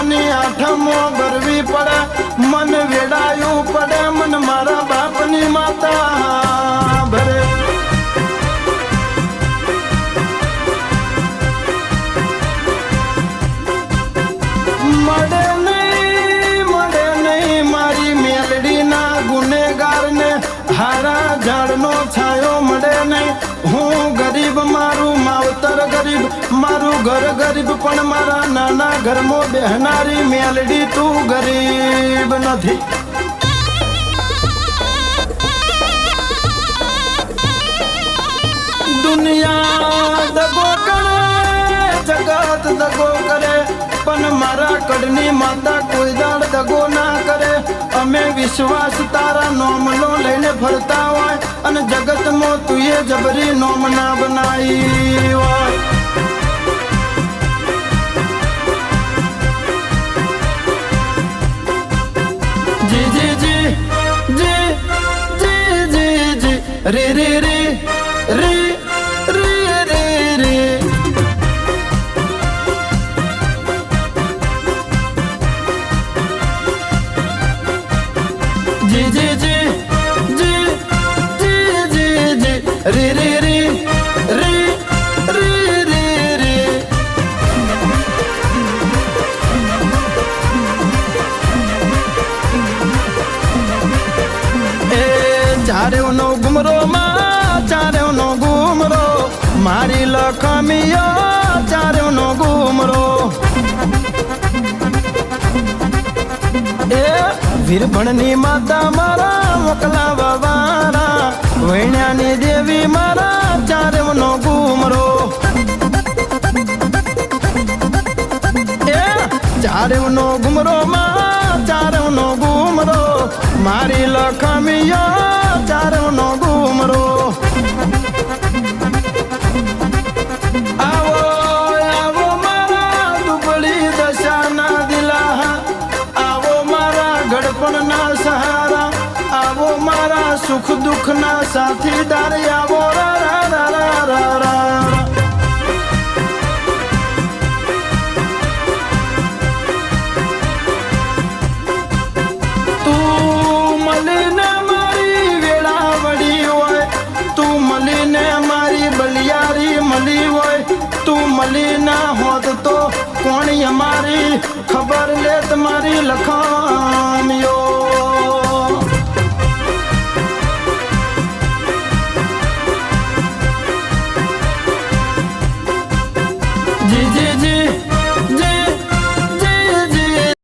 બાપાની આઠમો ભરવી પડે, મન વેડાયું પડે, મન મારા બાપની માતા ભરે. મળે નહીં મારી મેલડીના ગુનેગારને, હારા ઝાડનો છાયો મળે નહીં. હું ગરીબ, મારું માવતર ગરીબ, મારું ઘર ગરીબ, પણ મારા નાના ઘરમાં બેહનારી મેલડી તું ગરીબ નથી. દુનિયા દગો કરે, જગત દગો કરે, પણ મારા કડની માતા કોઈ દાડ દગો ના કરે. અમે વિશ્વાસ તારા નોમનો લઈને ફરતા હોય, અને જગતમાં તુંએ જબરી નોમ ના બનાવી હોય. જી જી જી જી જી જી જી રે રે રે રે રે રે રે. જી જી જી જી જી જી જી રે રે રે રે રે રે રે. એ ચારેવનો ગુમરો માં, ચારેવનો ગુમરો, મારી લખમીઓ ચારેવનો ગુમરો. એ વીરભણની માતા મારા મોકલાવા વાળા, વૈણ્યાની દેવી મારા ચારેવનો ગુમરો. એ ચારેવનો ગુમરો માં, ચારેવનો ગુમરો, મારી લખમીઓ ચારેવનો ગુમરો. આવો આવો મારા દુબળી દશાના દિલા, આવો મારા ગડપણ ના સહારા, આવો મારા સુખ દુઃખ ના સાથીદાર, આવો રા રા રા રા રા. તું મળીને મારી વેળાવડી હોય, તું મળીને મારી બલિયારી મળી હોય, તું મળી ના હોત તો કોણી અમારી ખબર લે તમારી લખાણીઓ.